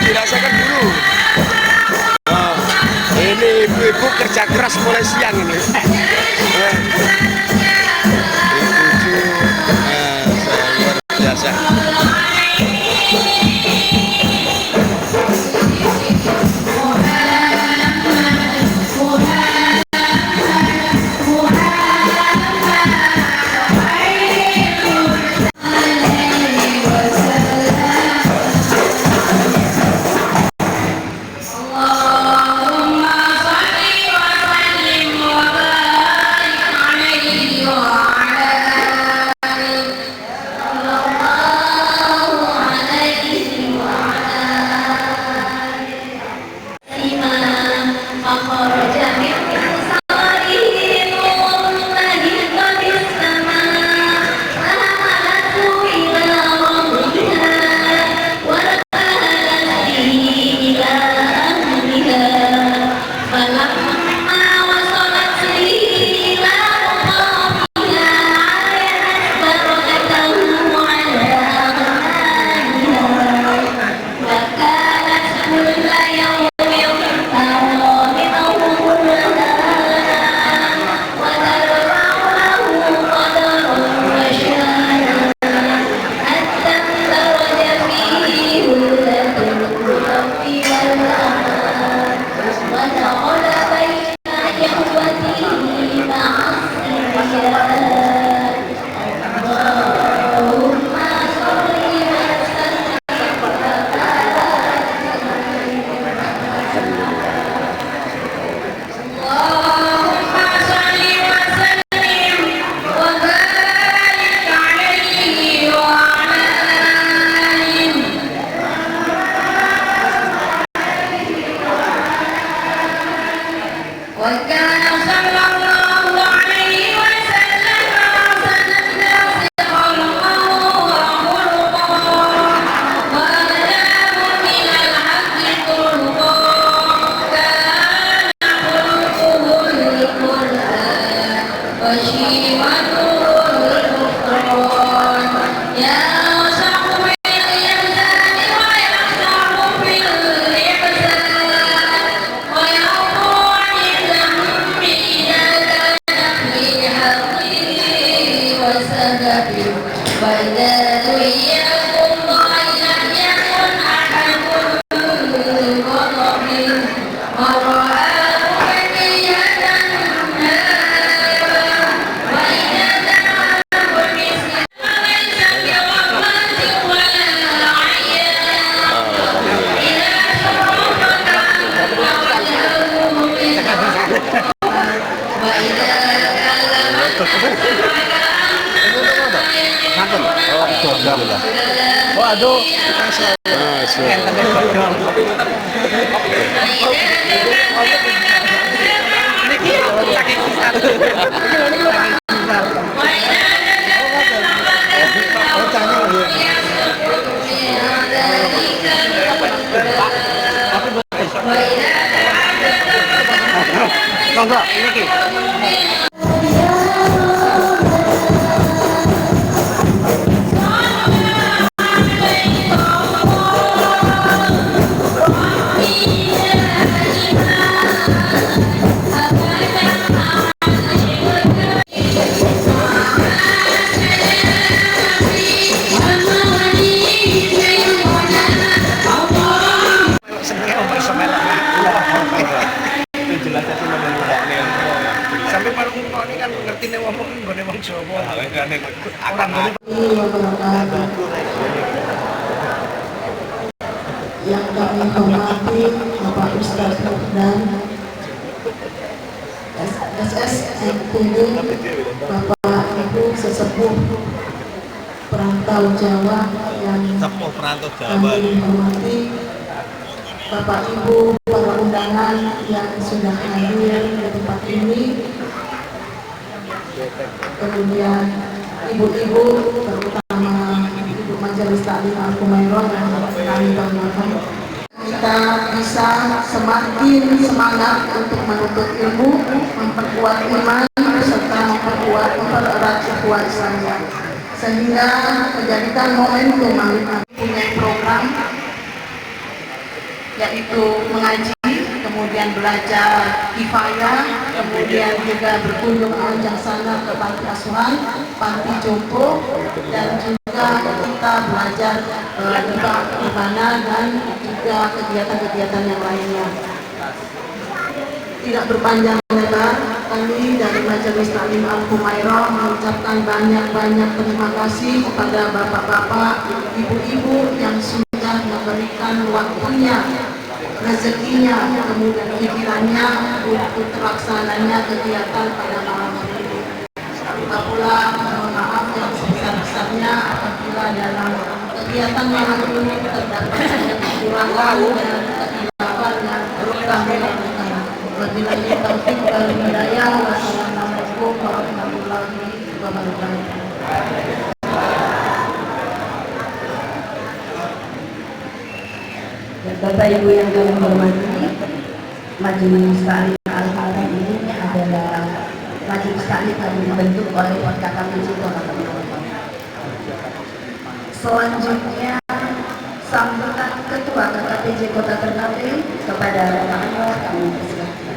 Dirasakan dulu. Oh, ini ibu-ibu kerja keras mulai siang ini. Luar biasa. Alhamdulillah. Waduh, enggak, ini yang kami hormati Bapak Ustaz dan SSNTD, Bapak Ibu sesepuh perantau Jawa yang kami hormati, Bapak Ibu para undangan yang sudah hadir di tempat ini, kemudian ibu-ibu terutama Ibu Majelis Taklim Al-Humairah yang kami banggakan. Kita bisa semakin semangat untuk menuntut ilmu, memperkuat iman, serta mempererat ukhuwah Islamiyah, sehingga menjadikan momentum punya program yaitu mengaji, kemudian belajar kifayah, kemudian juga berkunjung ajang sana ke panti asuhan, panti jompo, dan juga kita belajar ibadah dan juga kegiatan-kegiatan yang lainnya. Tidak berpanjang lebar, kami dari Majelis Taklim Al-Humairah mengucapkan banyak-banyak terima kasih kepada bapak-bapak, ibu-ibu yang sudah memberikan waktunya, rezekinya, kemudian pikirannya untuk terlaksananya kegiatan pada malam hari ini. Kita pula mohon maaf yang sebesar-besarnya apabila dalam kegiatan malam ini terdapat kekurangan dan kehilafan yang kami lakukan. Wabillahi taufiq wal hidayah. Wassalamualaikum warahmatullahi wabarakatuh. Bapak Ibu yang kami hormati, Majelis Taklim Al-Humairah ini adalah Majelis Taklim yang dibentuk oleh KKPJ Kota Ternate. Selanjutnya sambutan Ketua KKPJ Kota Ternate kepada Bapak Anwar, kami persilakan.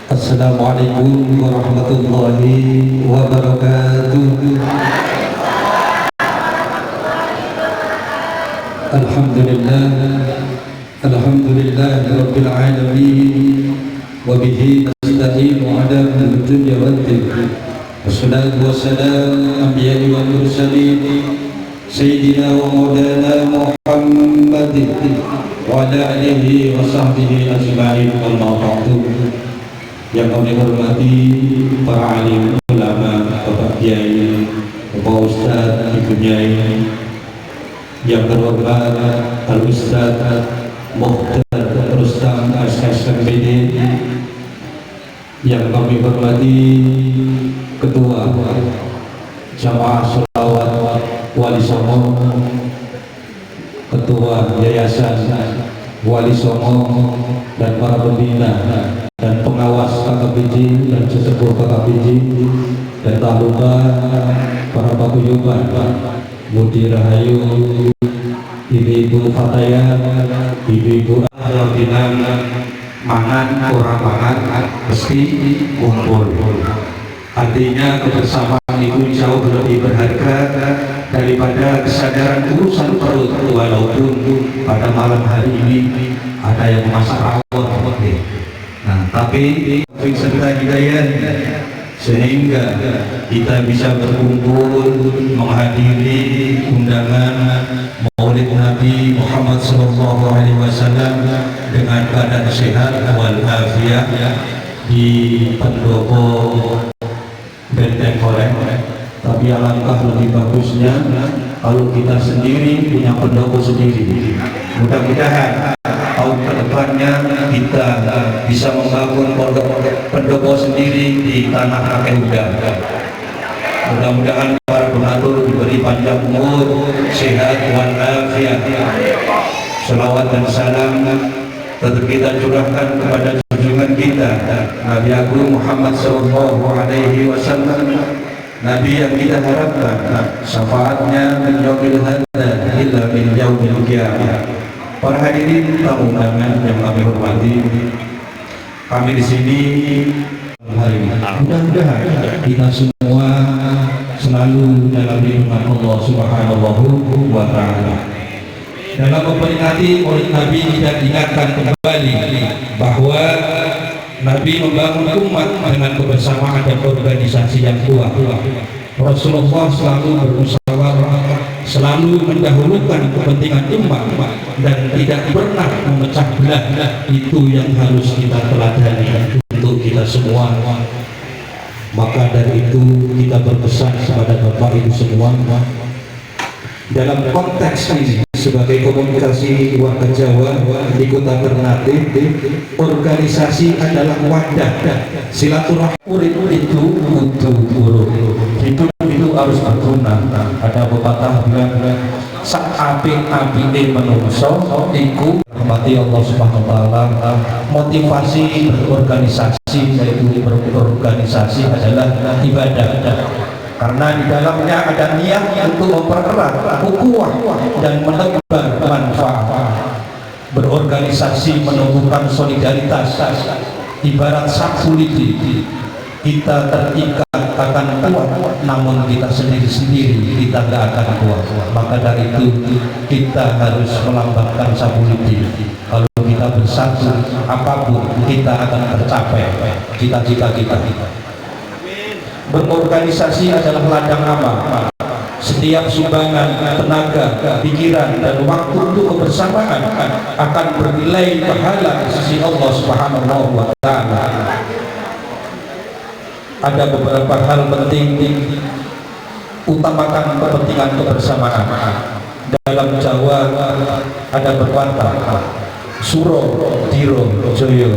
Assalamualaikum warahmatullahi wabarakatuh. Alhamdulillah rabbil alamin wa bihi nasta'in ala dunya waddin. Wassalatu wassalamu anbiya'i wal mursalin sayyidina wa maulana Muhammadin wa ala alihi wa sahbihi ajma'in. Amma ba'du. Yang kami hormati para alim ulama, Bapak Kiai, Bapak Ustaz, Ibu Nyai, yang berhormat Al-Ustaz Muhtar Rustam SSNBD, yang kami hormati Ketua Jamaah Sholawat Wali Songo, Ketua Yayasan Wali Songo, dan para pembina dan pengawas KKPJ dan sesepuh KKPJ, dan tak lupa para paguyuban, Budi Rahayu, Ibu-ibu Fataya, Ibu-ibu Alhamdulillah, mangan orang mangan mesti kumpul. Artinya kebersamaan itu jauh lebih berharga daripada kesadaran urusan perut, walaupun pada malam hari ini ada yang memasak rawon. Nah, tapi serta hidayah sehingga kita bisa berkumpul menghadiri undangan Maulid Nabi Muhammad SAW dengan keadaan sehat wal afiat di pendopo benteng korek. Tapi alangkah lebih bagusnya kalau kita sendiri punya pendopo sendiri. Mudah-mudahan tahun kedepannya kita bisa membangun pendopo sendiri di tanah kakek Huda. Mudah-mudahan para donatur diberi panjang umur, sehat walafiat. Selawat dan salam tetap kita curahkan kepada junjungan kita Nabi Agung Muhammad SAW, Nabi yang kita harapkan syafaatnya min yaumil hadza illa min yaumil qiyamah. Para hadirin tamu undangan yang kami hormati, kami di sini hari ini mudah-mudahan kita semua selalu dalam lindungan Allah Subhanahu wa Ta'ala. Dalam memperingati Maulid Nabi, kita ingatkan kembali bahwa Nabi membangun umat dengan kebersamaan dan organisasi yang kuat. Rasulullah selalu bermusyawarah, selalu mendahulukan kepentingan umat dan tidak pernah memecah belah. Itu yang harus kita teladani untuk kita semua. Maka dari itu kita berpesan kepada Bapak Ibu semua, dalam konteks ini sebagai komunikasi warga Jawa di kota Ternate, organisasi adalah wadah silaturahmi. Urip itu butuh urut, hidup itu harus berguna. Ada pepatah bilang sak apik-apike manungsa iku mati Allah Subhanahu wa Ta'ala. Motivasi berorganisasi, yaitu berorganisasi adalah ibadah, karena di dalamnya ada niat untuk mempererat ukhuwah dan menebar manfaat. Berorganisasi menumbuhkan solidaritas. Ibarat sapu lidi, kita terikat akan kuat, namun kita sendiri-sendiri kita tidak akan kuat. Maka dari itu kita harus melambangkan sapu lidi. Kalau kita bersatu, apapun kita akan tercapai cita-cita kita. Berorganisasi adalah ladang amal. Setiap sumbangan tenaga, pikiran, dan waktu untuk kebersamaan akan bernilai pahala di sisi Allah Subhanahu wa Ta'ala. Ada beberapa hal penting, utamakan kepentingan kebersamaan. Dalam Jawa ada pepatah suro diro joyo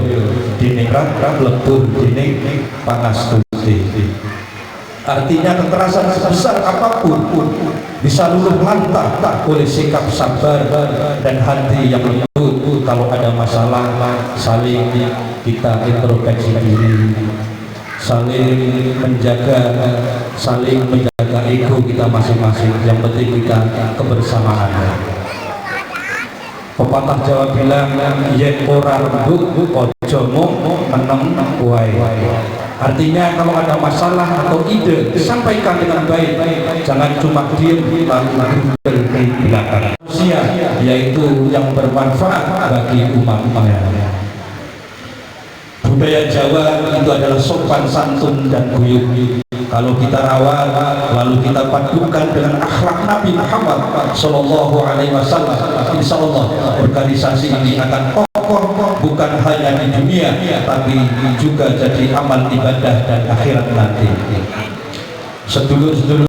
diningrat lebur dining pangastuti. Artinya kekerasan sebesar apapun bisa luluh lantah oleh sikap sabar dan hati yang lembut. Kalau ada masalah, saling kita introspeksi diri, saling menjaga ego kita masing-masing. Yang penting kita kebersamaan. Pepatah Jawa bilang yen ora rembug ojo menem wae. Artinya kalau ada masalah atau ide disampaikan dengan baik, jangan cuma diam lalu di belakang. Manusia yaitu yang bermanfaat bagi umat-umatnya. Budaya Jawa itu adalah sopan santun dan guyup. Kalau kita rawat lalu kita padukan dengan akhlak Nabi Muhammad Sallallahu Alaihi Wasallam, insya Allah organisasi ini akan kokoh, bukan hanya di dunia tapi juga jadi amal ibadah dan akhirat nanti. Sedulur-sedulur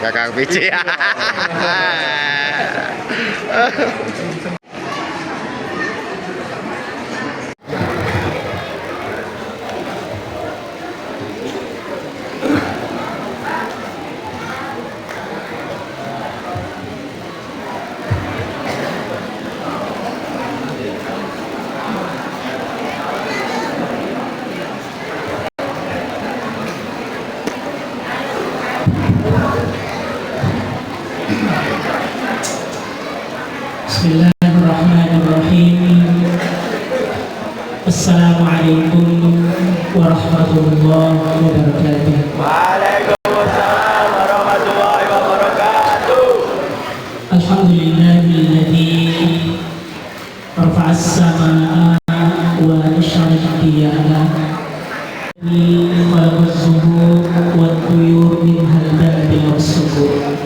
Kakak PC. Bismillahirrahmanirrahim. Assalamualaikum warahmatullahi wabarakatuh. Waalaikumsalam warahmatullahi wabarakatuh. Alhamdulillahilladzi rafa'as samaa'a wa nasyara diyana khalaqaz zuhur wat tuyur min halbabil wassukur.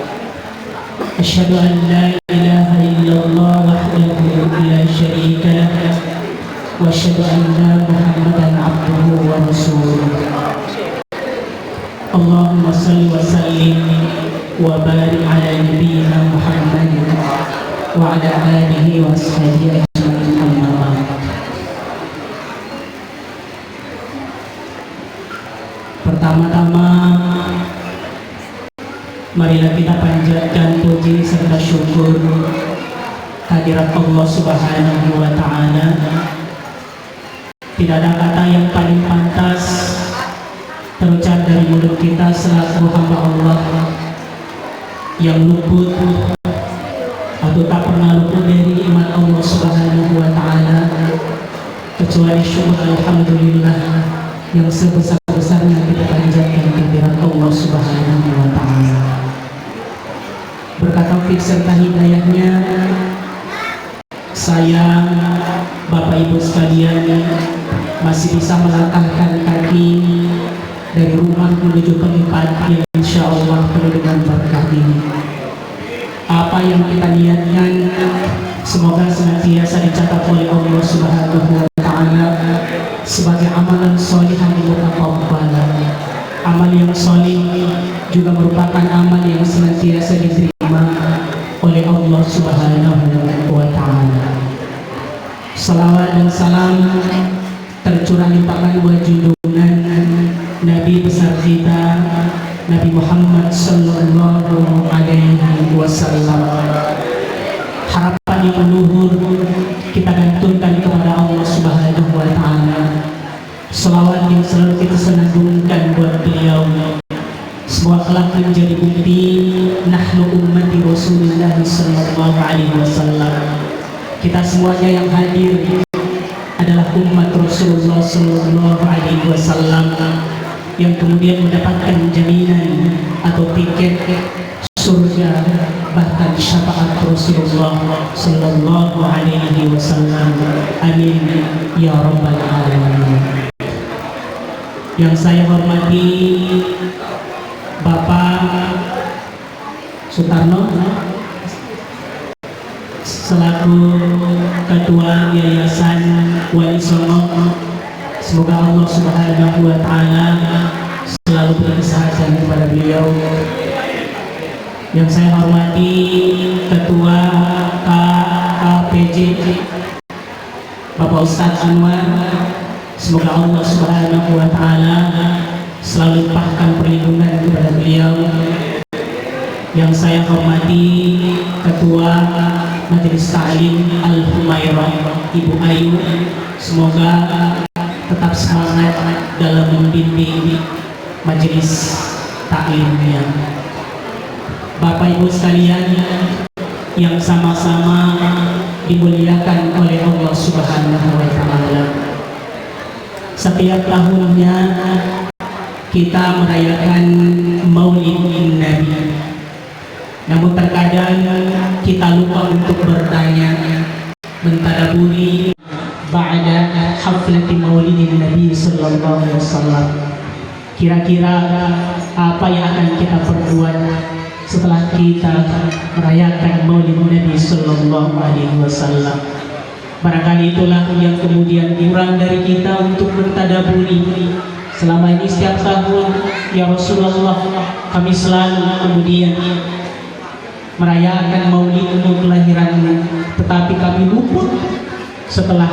Asyhadu an la ilaha illallah wahdahu la syarika lah wa asyhadu anna Muhammadan abduhu wa rasuluh. Allahumma shalli wa sallim wa barik ala nabiyyina Muhammad wa ala alihi wa ashabihi ajma'in, amma ba'd. Pertama-tama marilah kita panjatkan puji serta syukur hadirat Allah Subhanahu wa ta'ala. Tidak ada kata yang paling pantas terucap dari mulut kita selaku hamba Allah yang luput atau tak pernah luput dari iman Allah Subhanahu wa ta'ala, kecuali syukur alhamdulillah yang sebesar-besarnya kita panjatkan kehadirat Allah Subhanahu wa ta'ala. Berkat taufik serta hidayahnya, saya, Bapak Ibu sekalian, masih bisa melangkahkan kaki dari rumah menuju tempat yang insya Allah penuh dengan berkah ini. Apa yang kita niatkan semoga senantiasa dicatat oleh Allah Subhanahu wa ta'ala sebagai amalan sholihan mutaqabbalah. Amal yang sholih juga merupakan amal yang senantiasa diterima oleh Allah Subhanahu wa ta'ala. Salawat dan salam tercurah limpahkan buat junjungan Nabi besar kita, Nabi Muhammad sallallahu alaihi wasallam. Harapan yang luhur kita gantungkan kepada Allah Subhanahu wa ta'ala. Salawat yang selalu kita senandungkan buat beliau, semua kelak menjadi bukti nahnu ummati Rasulullah sallallahu alaihi wasallam. Kita semuanya yang hadir adalah umat Rasulullah sallallahu alaihi wasallam yang kemudian mendapatkan jaminan atau tiket surga, bahkan syafaat Rasulullah sallallahu alaihi wasallam. Amin ya rabbal alamin. Yang saya hormati Bapak Sutarno selaku Ketua Yayasan Wali Songo, semoga Allah Subhanahu wa ta'ala selalu beri kesehatan kepada beliau. Yang saya hormati Ketua KAPJ Bapak Ustadz Anwar, semoga Allah Subhanahu wa ta'ala selalu limpahkan perlindungan kepada beliau. Yang saya hormati Ketua Majelis Ta'lim Al-Humairah Ibu Ayu, semoga tetap semangat dalam membimbing majelis taklimnya. Bapak Ibu sekalian yang sama-sama dimuliakan oleh Allah Subhanahu wa ta'ala, setiap tahunnya kita merayakan Maulid Nabi. Namun terkadang kita lupa untuk bertanya, mentadaburi ba'da haflati Maulidin Nabi sallallahu alaihi wasallam. Kira-kira apa yang akan kita perbuat setelah kita merayakan Maulid Nabi sallallahu alaihi wasallam? Barangkali itulah yang kemudian kurang dari kita untuk mentadaburi Selama ini setiap tahun ya Rasulullah kami selalu kemudian merayakan maulidmu kelahiranmu, tetapi kami luput setelah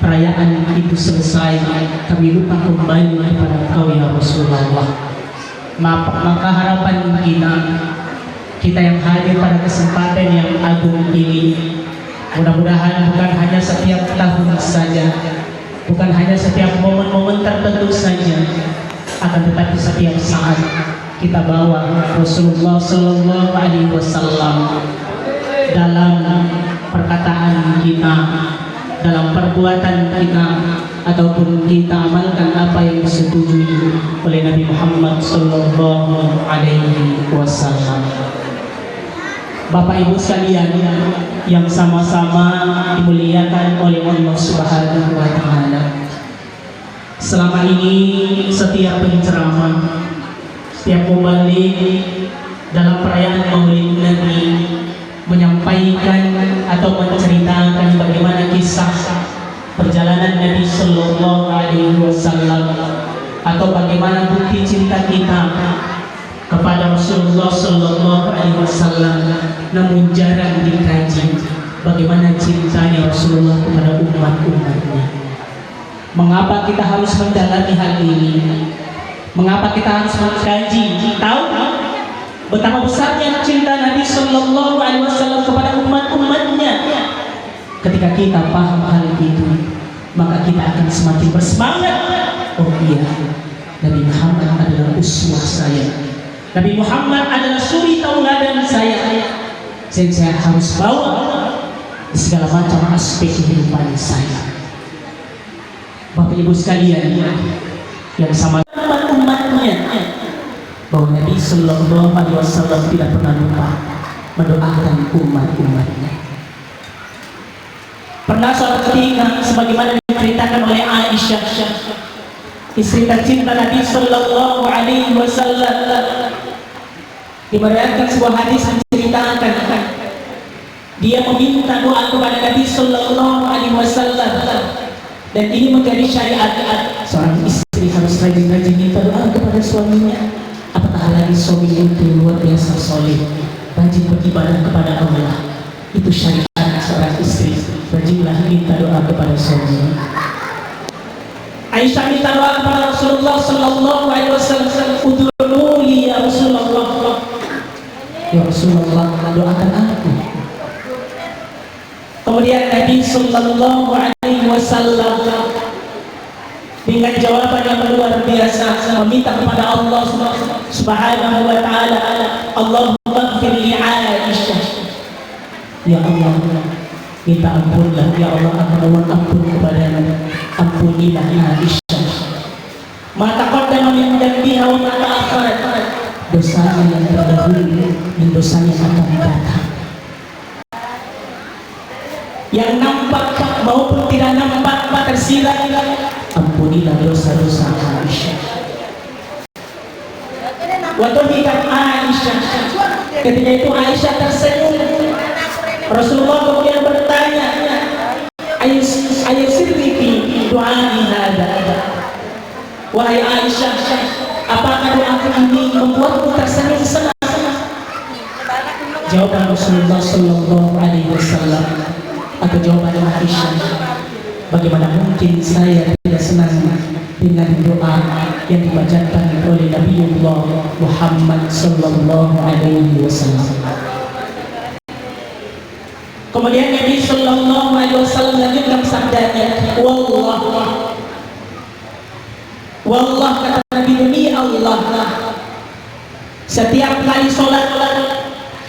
perayaan itu selesai, kami lupa kembali kepada Engkau ya Rasulullah. Maka harapan kita yang hadir pada kesempatan yang agung ini, mudah-mudahan bukan hanya setiap tahun saja, bukan hanya setiap momen-momen tertentu saja, akan tetapi setiap saat kita bawa Rasulullah Sallallahu Alaihi Wasallam dalam perkataan kita, dalam perbuatan kita, ataupun kita amalkan apa yang disetujui oleh Nabi Muhammad Sallallahu Alaihi Wasallam. Bapak Ibu sekalian yang sama-sama dimuliakan oleh Allah Subhanahu Wa Taala, selama ini setiap penceramah, setiap pembalik dalam perayaan Maulid Nabi menyampaikan atau menceritakan bagaimana kisah perjalanan Nabi Sallallahu Alaihi Wasallam atau bagaimana bukti cinta kita kepada Rasulullah Sallallahu Alaihi Wasallam, namun jarang dikaji bagaimana cintanya Rasulullah kepada umat-umatnya. Mengapa kita harus mendalami hal ini? Mengapa kita harus mengkaji? Tahu betapa besarnya cinta Nabi Sallallahu Alaihi Wasallam kepada umat-umatnya. Ketika kita paham hal itu, maka kita akan semakin bersemangat. Oh iya, Nabi Muhammad adalah uswah saya. Nabi Muhammad adalah suri tauladan saya. Saya harus bawa di segala macam aspek kehidupan saya. Bapak Ibu sekalian yang sama umatnya, bahwa Nabi Sallallahu Alaihi Wasallam tidak pernah lupa mendoakan umat-umatnya. Pernah suatu ketika, sebagaimana diceritakan oleh Aisyah, istri tercinta Nabi Sallallahu Alaihi Wasallam, dimeriahkan sebuah hadis menceritakan dia meminta doa kepada Nabi Sallallahu Alaihi Wasallam, dan ini menjadi syariat. Seorang istri harus rajin-rajin minta doa kepada suaminya, apatah lagi suaminya itu luar biasa soleh, rajin beribadah kepada Allah. Itu syariat seorang istri, rajinlah minta doa kepada suaminya. Aisyah minta doa kepada Rasulullah Sallallahu Alaihi Wasallam, ud'uli ya Rasulullah, ya Rasulullah doakan aku. Kemudian Nabi Sallallahu Alaihi Wasallam dengan jawaban yang luar biasa meminta kepada Allah Subhanahu Wa Taala, Allahumma ighfir li Aisyah, ya Allah minta ampunlah ya Allah, aku mohon ampun kepada-Mu, ampunilah Aisyah, ma taqaddama min dhanbiha wa ma ta'akhkhara, dosanya yang terdahulu dan dosanya yang akan datang, yang nampak maupun tidak nampak, tersirat, ampunilah dosa-dosa Aisyah. Waktu nikah Aisyah, ketika itu Aisyah tersenyum. Rasulullah kemudian bertanya, ayu sirriki du'ai hada, wahai Aisyah, apakah doaku ini membuatmu tersenyum senang? Jawaban Rasulullah Sallallahu Alaihi Wasallam atau jawaban Aisyah, bagaimana mungkin saya tidak senang dengan doa yang dibacakan oleh Nabiullah Muhammad Sallallahu Alaihi Wasallam. Kemudian Nabi Sallallahu Alaihi Wasallam lanjutkan sabdanya, wallah kata Nabi, demi Allah, setiap kali sholat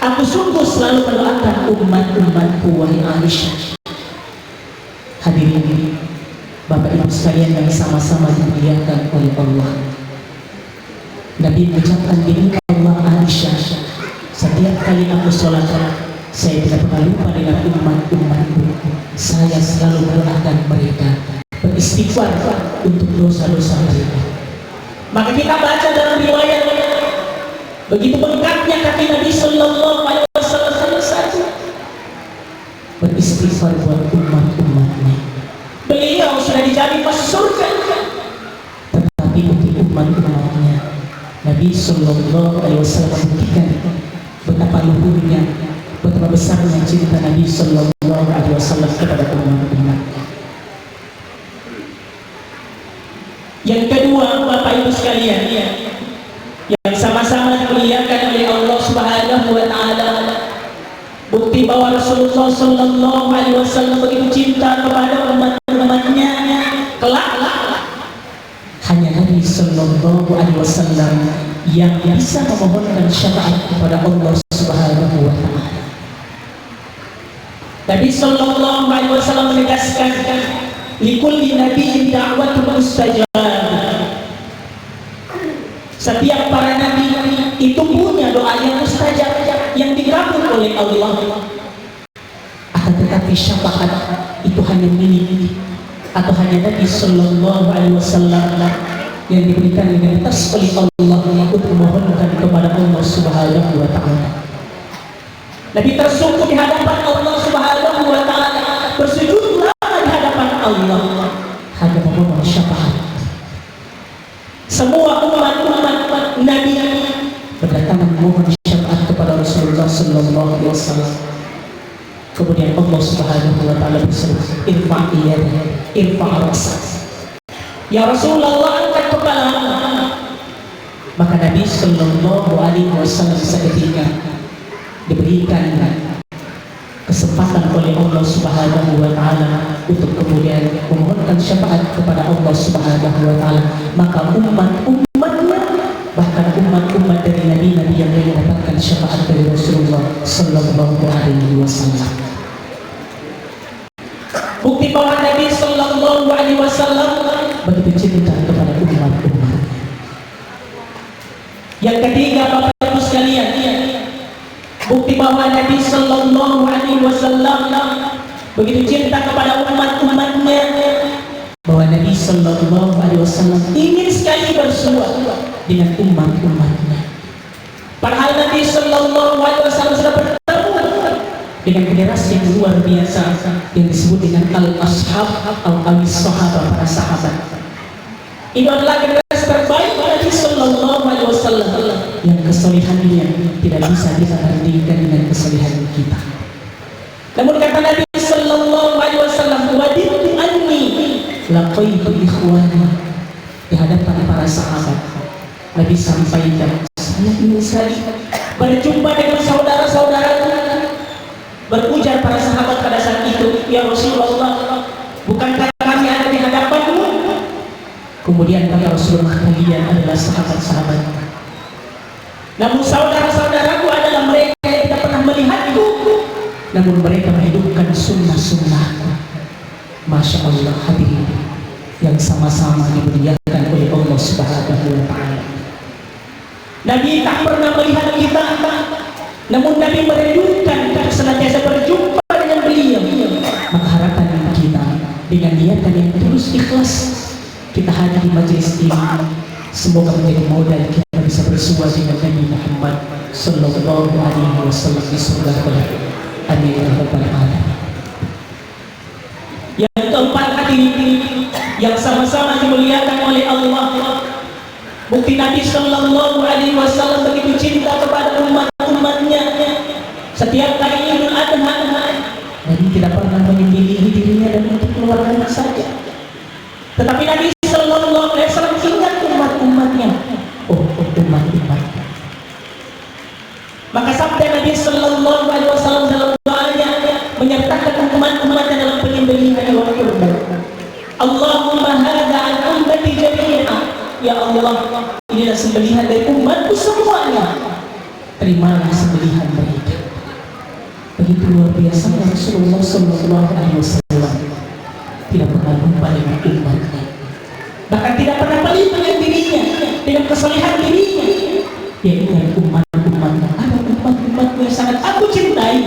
aku sungguh selalu mendoakan umat-umatku, wahai Aisyah. Hadirin Bapak Ibu sekalian yang sama-sama dimuliakan oleh Allah, Nabi mengucapkan, demi Allah Aisyah, setiap kali aku sholat saya tidak pernah lupa dengan umat-umatku. Saya selalu mendoakan mereka, beristighfar untuk dosa-dosa mereka. Maka kita baca dalam riwayat, begitu lengkapnya kaki Nabi Sallallahu Alaihi Wasallam saja beristighfar buat umat-umatnya. Beliau sudah dijamin masuk surga, tetapi untuk umat-umatnya. Nabi Sallallahu Alaihi Wasallam membuktikan betapa luhurnya, betapa besarnya cinta Nabi Sallallahu Alaihi Wasallam kepada umat-umatnya. Yang kedua, Bapak Ibu sekalian, yang sama-sama dimuliakan oleh Allah Subhanahu wa taala, bukti bahwa Rasulullah Sallallahu Alaihi Wasallam begitu cinta kepada umat-umatnya, kelak hanya Nabi Sallallahu Alaihi Wasallam yang bisa memohonkan syafaat kepada Allah Subhanahu wa taala. Nabi Sallallahu Alaihi Wasallam menegaskan, likulli nabiyyin da'watun mustajabah. Setiap para nabi itu punya doa yang mustajab, yang dikabul oleh Allah. Akan tetapi syafaat itu hanya milik atau hanya Nabi Sallallahu Alaihi Wasallam yang diberikan dengan atas oleh Allah untuk memohonkan kepada Allah Subhanahu wa taala. Nabi tersungkur di hadapan Allah Subhanahu wa taala, bersujudlah di hadapan Allah, hanya memohon syafaat. Semua umat Nabi berdatangan memohon syafaat kepada Rasulullah Sallallahu Alaihi Wasallam. Kemudian Allah Subhanahu wa taala berseru, irfa ra'sak. Ya Rasulullah, angkat kepala. Maka Nabi Sallallahu Alaihi Wasallam seketika diberikan kesempatan oleh Allah Subhanahu wa taala untuk kemudian memohonkan syafaat kepada Allah Subhanahu wa taala. Maka umat-umatnya, bahkan umat-umat dari nabi-nabi yang mendapatkan syafaat dari Rasulullah Sallallahu Alaihi Wasallam. Bukti bahwa Nabi Sallallahu Alaihi Wasallam begitu cinta kepada umat-umat. Yang ketiga, Bapak Ibu sekalian, bukti bahwa Nabi Sallallahu Alaihi Wasallam begitu cinta kepada umat-umatnya, bahwa Nabi Sallallahu Alaihi Wasallam ingin sekali bersua dengan umat-umatnya. Padahal Nabi Sallallahu Alaihi Wasallam sudah bertemu dengan generasi yang luar biasa yang disebut dengan al-ashab atau al-sahabat, para sahabat. Itu adalah generasi terbaik Nabi Sallallahu Alaihi Wasallam yang kesolehannya tidak bisa dibandingkan dengan kesolehan kita. Namun kata Nabi Sallallahu Alaihi Wasallam, wadidtu anni laqaitu ikhwani, di hadapan para sahabat Nabi sampaikan, saya ingin sekali berjumpa dengan saudara-saudaraku. Berujar para sahabat pada saat itu, ya Rasulullah, bukankah kami ada di hadapanmu? Kemudian kata Rasulullah, kalian adalah sahabat-sahabat. Namun saudara-saudaraku adalah mereka yang tidak pernah melihatku, namun mereka menghidupkan sunnah-sunnahku. Masya Allah, hadirin yang sama-sama dimuliakan oleh Allah Subhanahu wa taala. Nabi tak pernah melihat kita, namun Nabi merindukan senantiasa berjumpa dengan beliau. Maka harapan kita dengan niatan yang terus ikhlas kita hadir di majelis ini, semoga menjadi modal kita bisa bersua dengan Nabi Muhammad Sallallahu Alaihi Wasallam di surga kelak. Amin ya rabbal alamin. Yang keempat, hadirin yang sama-sama dimuliakan oleh Allah, bukti Nabi Sallallahu Alaihi Wasallam begitu cinta kepada umat-umatnya. Setiap kali Idul Adha, Nabi tidak pernah menyembelih dirinya dan untuk keluarganya saja, tetapi Nabi Sallallahu Alaihi Wasallam ingat umat-umatnya. Oh umat-umatnya. Maka sabda Nabi Sallallahu Alaihi Wasallam dalam doanya menyertakan umat-umatnya dalam penyembelihan hewan kurban. Allahumma hadza an ummati jami'a. Ya Allah, inilah sembelihan dari umatku semuanya. Terimalah sembelihan mereka. Begitu luar biasa Rasulullah Sallallahu Alaihi Wasallam tidak pernah lupa dengan umatnya, bahkan tidak pernah pelit dengan dirinya, dengan kesalehan dirinya. Yaitu umat-umatnya, ada umat-umatku yang sangat aku cintai,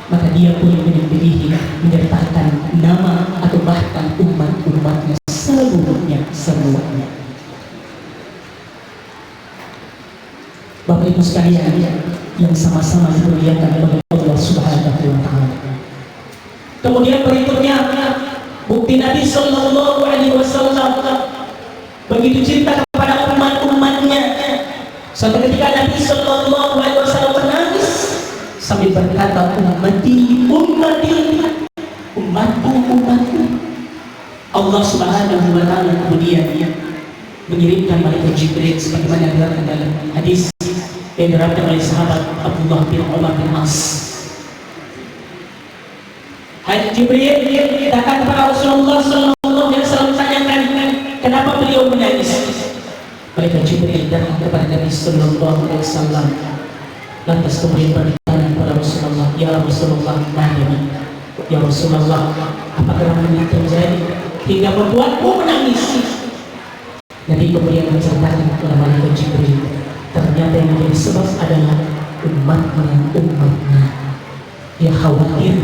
maka dia pun menyembelih, menyertakan nama atau bahkan umat-umatnya semuanya. Bapak Ibu sekalian yang sama-sama dimuliakan oleh Allah Subhanahu wa taala. Kemudian berikutnya, bukti Nabi Sallallahu Alaihi Wasallam begitu cinta kepada sampai berkata ummati, ummati, umatku, umatku. Allah Subhanahu wa taala kemudian mengirimkan malaikat Jibril sebagaimana diriwayatkan dalam hadis yang diriwayatkan oleh sahabat Abdullah bin Umar bin As. Hadis Jibril datang kepada Rasulullah sallallahu alaihi wasallam, tanyakan kenapa beliau menangis. Malaikat Jibril datang kepada Nabi sallallahu alaihi wasallam, lantas kemudian bertanya kepada Rasulullah, ya Rasulullah, ya Rasulullah, apakah yang terjadi hingga membuatku menangis? Nabi kemudian menceritakan kepada malaikat Jibril, ternyata yang menjadi sebab adalah umatnya. Dia khawatir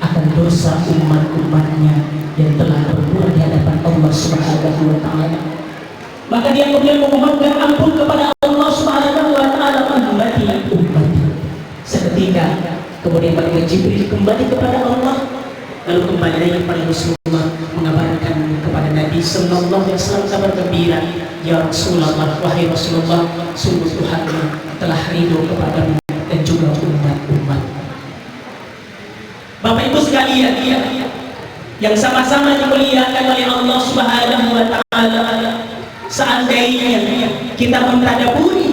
akan dosa umatnya yang telah berbuat di hadapan Allah Subhanahu wa taala. Maka dia kemudian memohonkan ampun kepada Allah Subhanahu wa taala, ummati. Seketika kemudian malaikat Jibril kembali kepada Allah, lalu kembali lagi kepada Rasulullah mengabarkan kepada Nabi sallallahu alaihi wasallam kabar gembira, ya Rasulullah, wahai Rasulullah, sungguh Tuhan telah ridho kepadamu dan juga umat. Bapak Ibu sekalian yang sama-sama dimuliakan oleh Allah Subhanahu wa taala, seandainya kita mentadaburi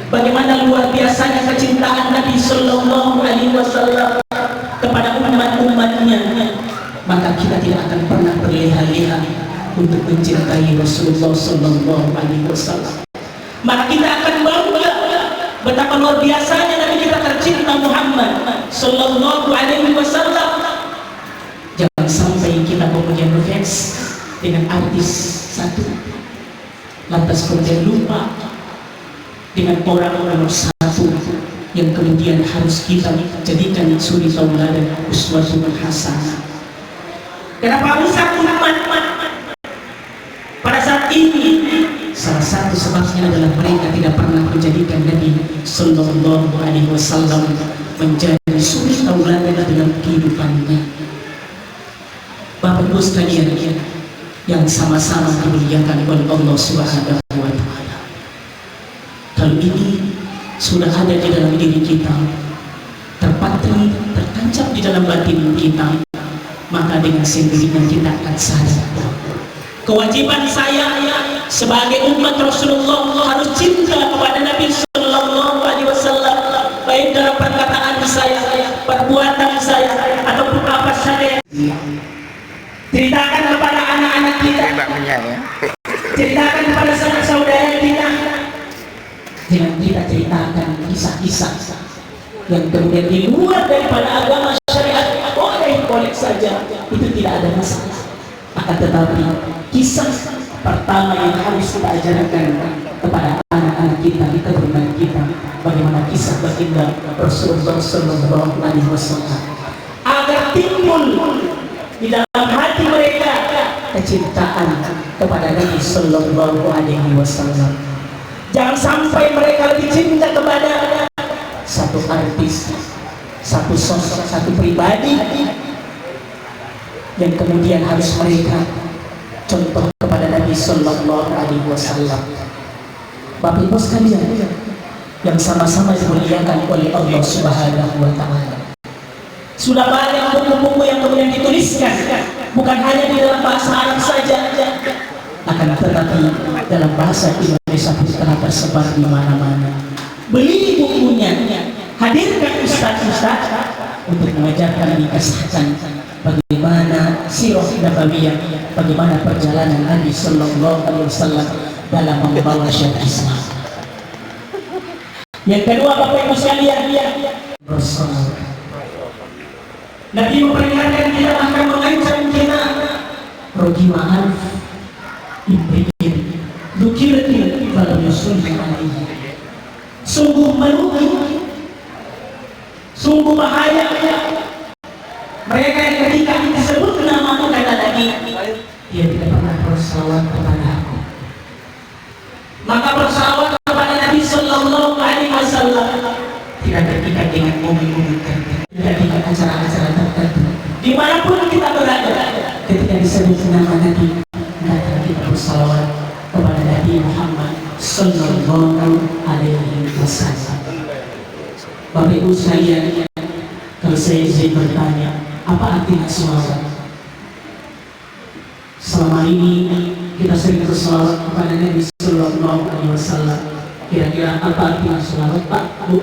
bagaimana luar biasanya kecintaan Nabi sallallahu alaihi wasallam kepada umatnya, maka kita tidak akan pernah berleha-leha untuk mencintai Rasulullah sallallahu alaihi wasallam. Maka kita akan bangga betapa luar biasanya Nabi kita tercinta Muhammad sallallahu alaihi wasallam. Jangan sampai kita kemudian ngefans dengan artis satu, lantas kemudian lupa dengan orang nomor satu yang kemudian harus kita jadikan suri tauladan, uswatun hasanah. Kenapa rusak umat? Pada saat ini salah satu sebabnya adalah mereka tidak pernah menjadikan Nabi sallallahu alaihi wasallam menjadi suri tauladan dalam kehidupannya. Bapak Ibu sekalian yang sama-sama dimuliakan oleh Allah Subhanahu wa taala, kalau ini sudah ada di dalam diri kita, terpatri, tertancap di dalam batin kita, maka dengan sendirinya kita akan sadar kewajiban saya sebagai umat Rasulullah harus cinta kepada Nabi sallallahu alaihi wasallam, baik dalam perkataan saya, perbuatan saya, ataupun apa saja. Ceritakan kepada anak-anak kita, ceritakan kepada saudara kita. Jangan kita ceritakan kisah-kisah yang kemudian di luar daripada agama syariat. Boleh saja, itu tidak ada masalah. Akan tetapi kisah pertama yang harus kita ajarkan kepada anak-anak kita, di keturunan kita, bagaimana kisah baginda Rasulullah sallallahu alaihi wasallam, agar timbul di dalam hati mereka kecintaan kepada Nabi sallallahu alaihi wasallam. Jangan sampai mereka lebih cinta kepada satu artis, satu sosok, satu pribadi yang kemudian harus mereka contoh kepada Nabi sallallahu alaihi wasallam. Bapak Ibu sekalian yang sama-sama dimuliakan oleh Allah Subhanahu wa taala, sudah banyak buku-buku yang kemudian dituliskan, bukan hanya di dalam bahasa Arab saja, akan tetapi dalam bahasa Indonesia pun telah tersebar di mana-mana. Beli bukunya, hadirkan ustaz-ustaz untuk mengajarkan, dikasihkan bagaimana sirah nabawiyah, bagaimana perjalanan Nabi sallallahu alaihi wasallam dalam membawa syariat Islam. Yang kedua, Bapak Ibu sekalian, Rasul Nabi memperingatkan kita akan mengancam kita. Rogi ma'af imri'in dzukirati falam yusalli alaihi. Sungguh merugi, sungguh bahaya mereka yang ketika disebut namamu, kata Nabi, dia tidak pernah bersalawat kepada aku. Maka bersalawat kepada Nabi sallallahu alaihi wasallam tidak terikat dengan mobil-mobil tertentu, tidak dengan acara-acara tertentu. Dimanapun kita berada, ketika disebut nama Nabi, maka kita bersalawat kepada Nabi Muhammad sallallahu alaihi wasallam. Bapak Ibu sekalian, kalau saya izin bertanya, apa artinya selawat? Selama ini kita sering berselawat kepada Nabi Sallallahu Alaihi Wasallam. Kira-kira apa artinya selawat, Pak, Bu?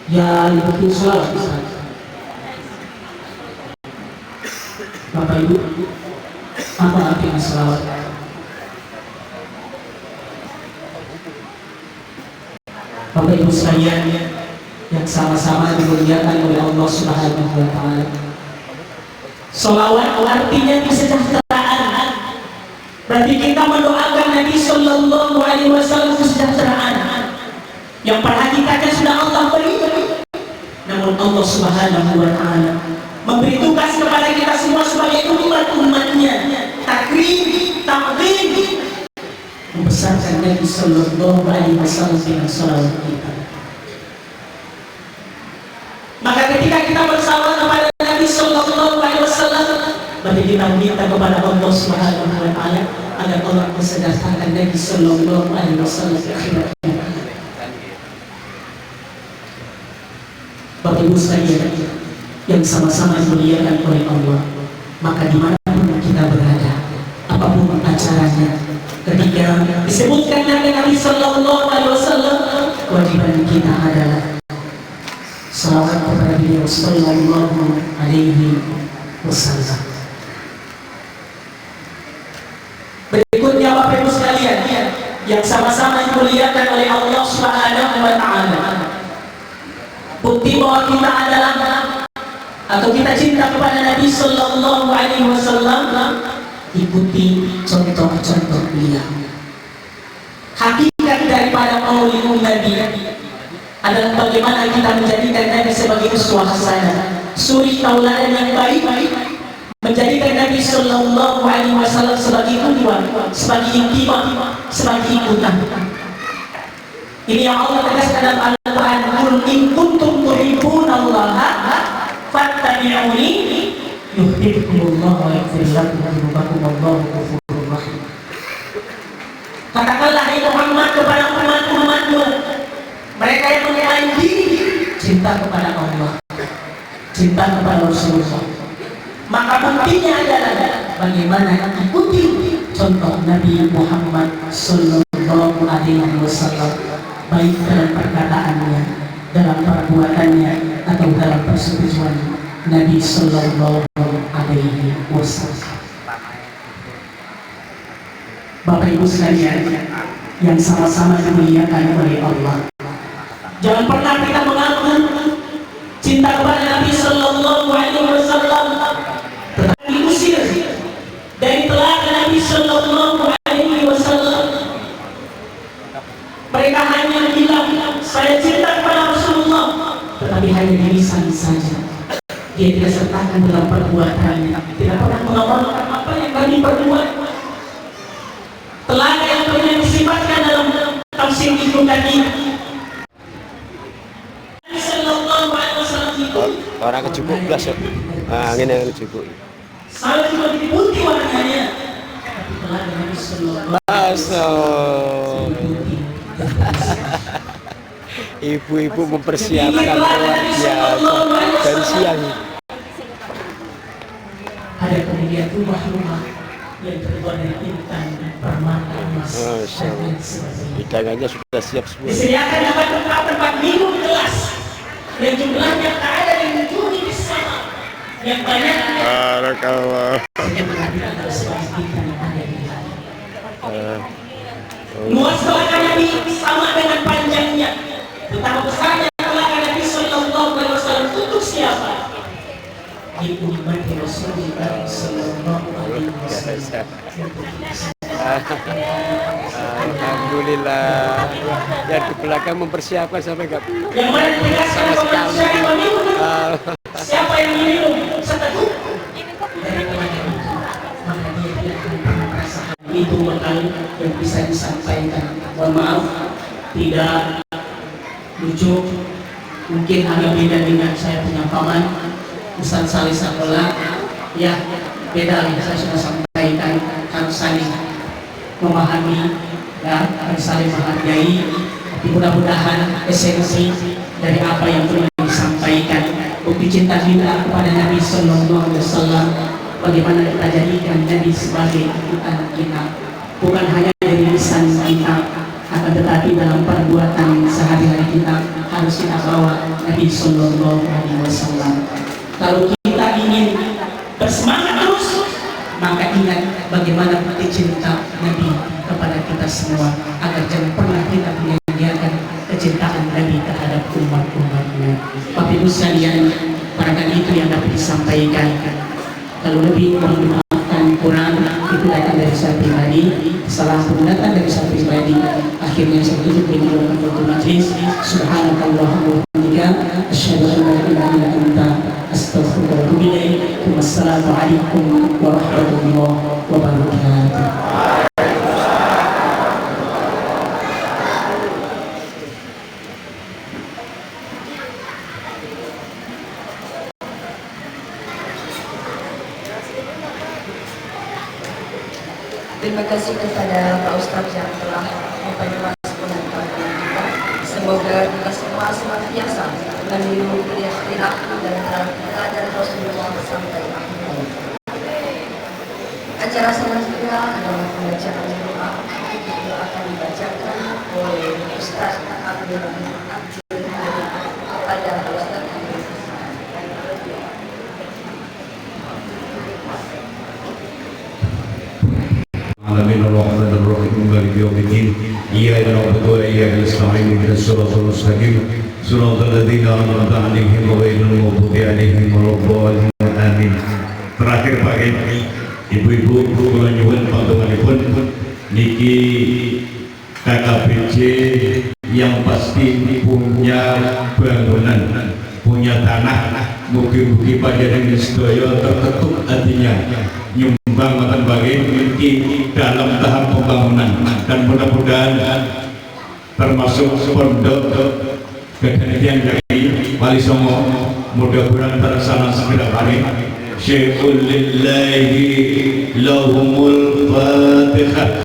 Ya, itu selawat. Bapak Ibu, apa artinya selawat? Bapak Ibu sekalian yang sama-sama dimuliakan oleh Allah Subhanahu wa taala. Selawat artinya kesejahteraan. Berarti kita mendoakan Nabi Sallallahu Alaihi Wasallam kesejahteraan. Yang pada hakikatnya sudah Allah beri. Namun Allah Subhanahu wa taala memberi tugas kepada kita semua sebagai umat-umatnya, takrim, ta'zim, membesarkan Nabi Sallallahu Alaihi Wasallam dengan salawat kita. Maka ketika kita bersalawat kepada Nabi Sallallahu Alaihi Wasallam, berarti kita meminta kepada Allah Subhanahu wa taala agar Allah mensejahterakan Nabi Sallallahu Alaihi Wasallam di akhirat. Bapak Ibu sekalian yang sama-sama dimuliakan oleh Allah, maka dimanapun kita berada, apapun acaranya, ketika disebutkan Nabi Sallallahu Alaihi Wasallam, kewajiban kita adalah salawat kepada beliau Sallallahu Alaihi Wasallam. Berikutnya Bapak Ibu sekalian yang sama-sama dimuliakan oleh Allah Subhanahu wa taala, bukti bahwa kita adalah atau kita cinta kepada Nabi Sallallahu Alaihi Wasallam, ikuti contoh-contoh beliau. Hakikat daripada maulid Nabi adalah bagaimana kita menjadikan Nabi sebagai uswah hasanah, suri tauladan yang baik, menjadikan Nabi Sallallahu Alaihi Wasallam sebagai qudwah, sebagai imam, sebagai ikutan. Ini yang Allah tegaskan dalam Al-Quran, "Qul in kuntum tuhibbunallaha fattabi'uni yuhibbukumullah wa yaghfir lakum dzunubakum wallahu ghafurur rahim." Katakanlah hai Muhammad kepada umat-umatmu, mereka yang mengenai diri cinta kepada Allah, cinta kepada Rasulullah, maka buktinya adalah bagaimana ikuti contoh Nabi Muhammad Sallallahu Alaihi Wasallam, baik dalam perkataannya, dalam perbuatannya, atau dalam persetujuan Nabi Sallallahu Alaihi Wasallam. Bapak Ibu sekalian yang sama-sama dimuliakan oleh Allah, jangan pernah kita mengaku cinta kepada Nabi Sallallahu Alaihi Wasallam tetapi diusir dari telaga Nabi Sallallahu Alaihi Wasallam. Mereka hanya bilang saya cinta kepada Rasulullah, tetapi hanya di lisan saja. Dia tidak sertakan dalam perbuatannya, tidak pernah mengamalkan apa yang kami perbuat. Telaga yang pernah disifatkan dalam tafsir itu tadi, Sallallahu Alaihi Wasallam itu Orang kejupuk belas, angin yang kejupuk. saya cuma diputih warnanya, tapi telaga Nabi Sallallahu Alaihi Wasallam Ibu-ibu mempersiapkan luar biasa dari siang. ada kemudian rumah-rumah yang terbuat dari intan, permata, emas, Masya dan Allah. lain sebagainya. Hidangannya sudah siap semua. Disediakan tempat minum gelas yang jumlahnya tak ada yang mencuri di sana, yang banyak Barakallah. yang menghadirkan adalah sebagai intan yang ada di hati. Oh, Luas telaga Nabi sama dengan panjangnya, betapa besarnya telaga Nabi Sallallahu Alaihi Wasallam untuk siapa? Di umat Rasulullah Sallallahu Alaihi Wasallam. Alhamdulillah. Yang di belakang mempersiapkan sampai enggak Yang mana ditegaskan bahwa siapa yang minum, siapa yang minum seteguh dari telaga itu, maka dia tidak akan pernah merasakan itu bekal yang bisa disampaikan. Mohon maaf, tidak lucu, mungkin agak beda dengan saya punya paman Ustaz Salih Sakola. Ya, beda yang saya sudah sampaikan, harus saling memahami, ya, harus saling menghargai. Tapi mudah-mudahan esensi dari apa yang telah disampaikan. Bukti cinta kita kepada Nabi Sallallahu Alaihi Wasallam, bagaimana kita jadikan Nabi sebagai ikutan kita, bukan hanya dari lisan kita, akan tetapi dalam perbuatan sehari-hari kita harus kita bawa Nabi Sallallahu Alaihi Wasallam. Kalau kita ingin bersemangat terus, maka ingat bagaimana bukti cinta Nabi kepada kita semua, agar jangan pernah kita menyanyiakan kecintaan Nabi terhadap umat-umatnya. Bapak Ibu sekalian, barangkali itu yang dapat disampaikan. Kalau lebih mohon dimaafkan, kurang itu datang dari saya pribadi, salah pun datang dari saya pribadi. Akhirnya saya tutup dengan doa majlis. Subhanakallahumma wa bihamdika, asyhadu an la ilaha illa anta, astaghfiruka wa atubu ilaik. Wassalamualaikum warahmatullahi wabarakatuh. Terima kasih kepada Pak Ustadz yang telah memperjelas penonton kita. Semoga kita semua senantiasa meniru perilaku dan teladan Rasulullah sampai akhir hayat. Acara selanjutnya adalah pembacaan doa yang akan dibacakan oleh Ustadz Abdul Rahim kepada Ustadz Abdul. Alamin ar-Rahman ar-Rahim maliki yaumiddin iyyaka na'budu wa iyyaka nasta'in ihdinas siratal mustaqim siratal ladzina an'amta 'alaihim ghairil maghdubi 'alaihim waladdallin amin. Terakhir Pak Ibu-ibu kula nyuwun pantunganipun niki KKBJ yang pasti punya bangunan, punya tanah, mugi-mugi panjenengan sedaya terketuk hatinya nyumbang makan bagi memiliki dalam tahap pembangunan, dan mudah-mudahan termasuk pondok kedenian dari Wali Songo mudah-mudahan terlaksana segera hari. Syaikhul lillahi lahumul fatihah.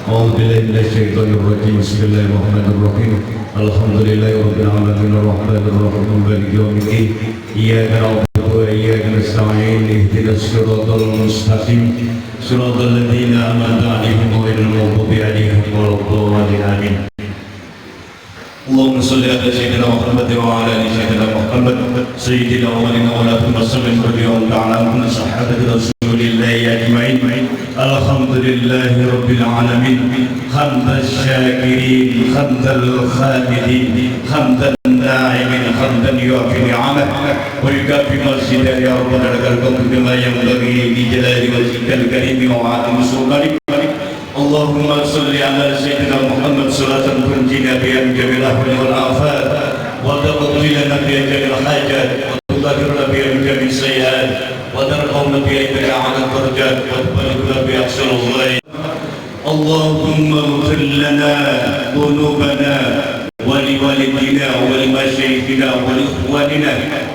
A'udzubillahi minasyaitonir rajim. Bismillahirrahmanirrahim. Alhamdulillahirabbil alamin arrahmanir rahim maliki yaumiddin iyyaka na'budu wa iyyaka nasta'in ihdinas siratal mustaqim siratal ladzina an'amta 'alaihim ghairil maghdubi 'alaihim waladdallin amin. Allahumma shalli ala sayyidina Muhammad wa ala ali sayyidina Muhammad sayyidina wa nabiyina wa sallim radhiyallahu ta'ala an sahabati rasulillahi ajma'in. Alhamdulillahi rabbil alamin hamdal syakirin hamdal khamidin hamdan na'imin hamdan yu'afi ni'amah wa yukafi masjidah ya rabbana lakal hamdu bima yanbaghi li jalali wajhikal karim wa 'azimi sultanik. Allahumma salli ala sayyidina Muhammad salatan tunjina bihan jamilah wal afat wa taqdi lana bihan jamil hajat wa tudhhirna bihan jamil sayyi'at wa tarhamna bihan ala darajat wa tubaligna bi ahsanil ghaib. Allahumma ighfir lana dhunubana wa li walidina wa li masyayikhina wa li ikhwanina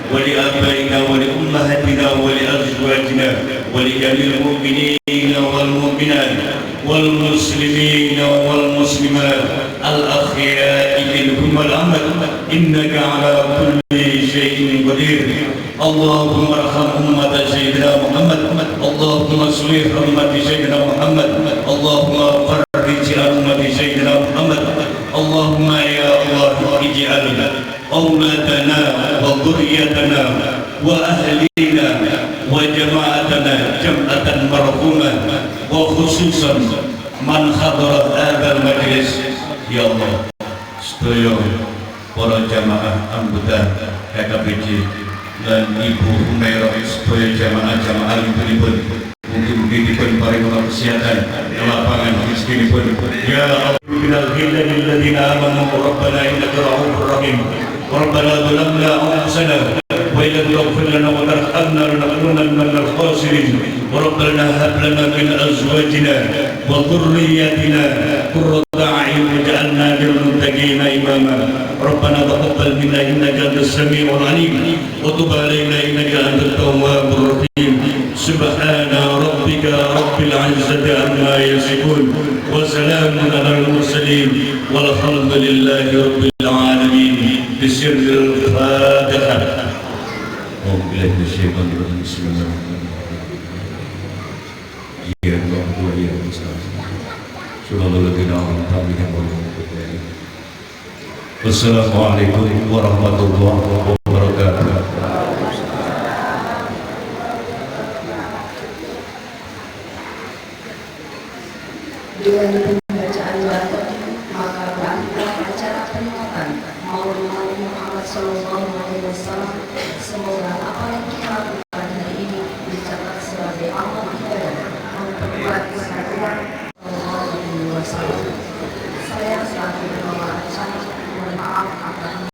wa li abaina wa li ummahatina wa li azwajina wa li jamil mu'minina wal mu'minat والمسلمين والمسلمات الأحياء منهم والأموات إنك على كل شيء قدير. اللهم ارحم أمة سيدنا محمد، اللهم اصلح أمة سيدنا محمد، اللهم فرج أمة سيدنا محمد. اللهم يا الله اجعل أولادنا وذريتنا وأهلنا وجماعتنا جمعة مرحومة وخصوصا من حضر هذا المجلس. Ya Allah, sedaya para jamaah anggota KKBJ dan Ibu Humairah, sedaya jamaah ibu-ibu mugi-mugi dipun paringa kesehatan lapangan rezekinipun. Ya Allah, minal hillil ladzina amanu rabbana innaka ra'ufur rahim. Rabbana zalamna anfusana wa in lam taghfir lana wa tarhamna lanakunanna minal khasirin. ربنا هب لنا من ازواجنا وذرياتنا قرة اعين واجعلنا للمتقين اماما. ربنا تقبل منا انك انت السميع العليم وتب علينا انك انت التواب الرحيم. سبحان ربك رب العزة عما يصفون وسلام على المرسلين والحمد لله رب العالمين. sirril Fatihah. Billahi minasyaitonir rajim. Bismillahirrahmanirrahim. Ya Allah ya Mustafa. Wassalamualaikum warahmatullahi wabarakatuh. Dengan pembacaan batok, maka berakhirlah acara peringatan Maulid Nabi Muhammad SAW. Semoga apa yang kita lakukan hari ini dicatat sebagai amal ibadah memperkuat kesatuan SAW. Saya selaku pengelola acara mohon maaf akan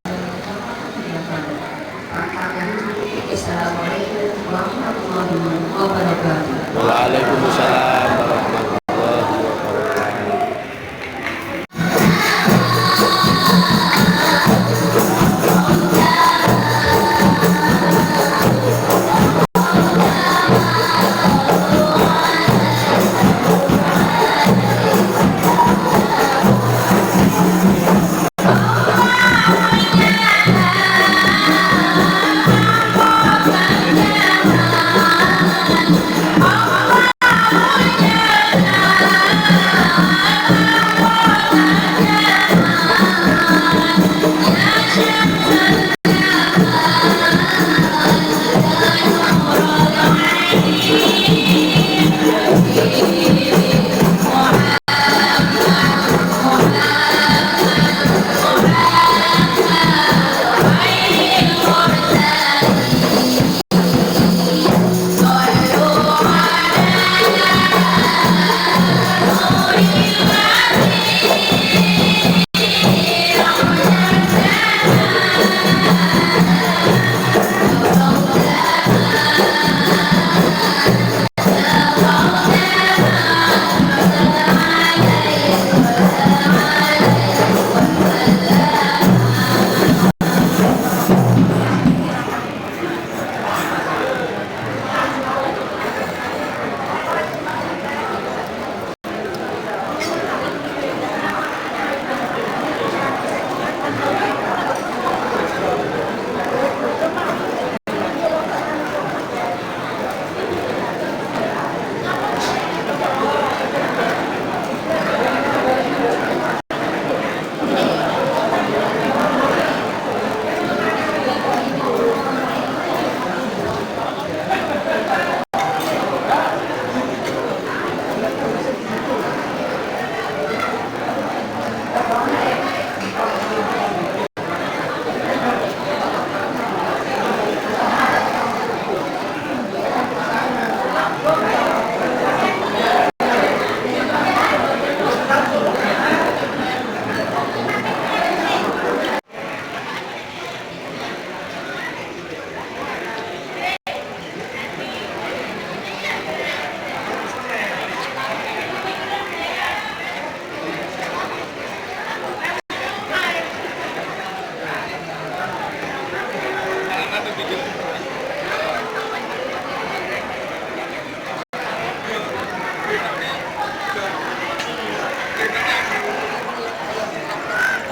Assalamualaikum warahmatullahi wabarakatuh. Waalaikumsalam warahmatullahi wabarakatuh.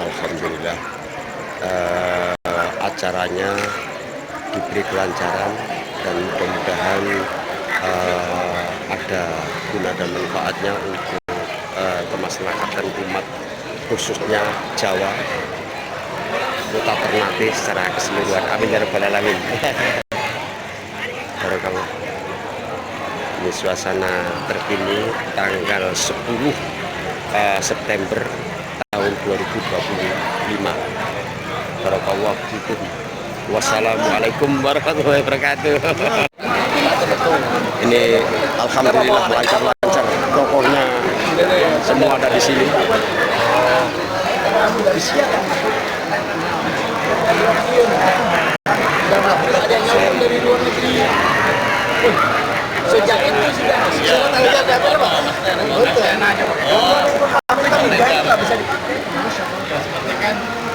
Alhamdulillah acaranya diberi kelancaran dan mudah-mudahan ada guna dan manfaatnya untuk kemaslahatan umat khususnya Jawa, Kota Ternate secara keseluruhan. Amin ya rabbal alamin. Barakallah. Ini suasana terkini tanggal 10 September tahun 2025. Barakallahu fikum. Wassalamualaikum warahmatullahi wabarakatuh. Ini alhamdulillah lancar-lancar, tokohnya semua ada di sini. Sejak itu sudah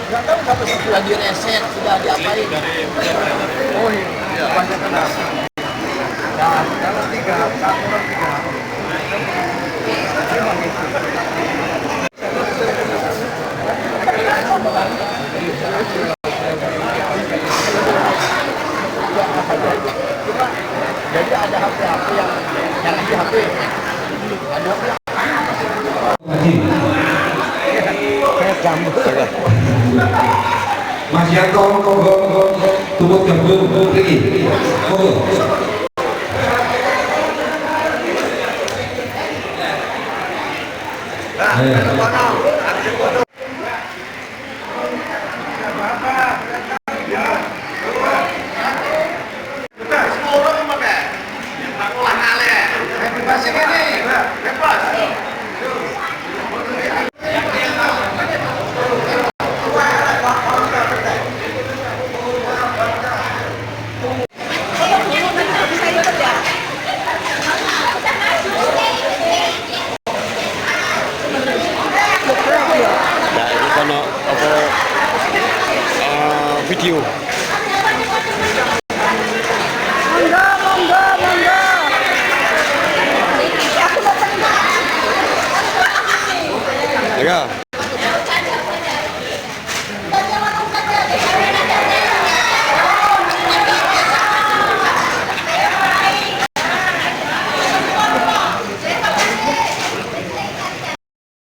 nggak tahu satu lagi reset sudah diapain. Oh iya, banyak kenapa? Nah, kalau tiga, satu orang tiga. Memang itu. Jambu. Mas Yanto monggo tumut gabung mriki. Monggo. Nah, ini kono apa video. Ya.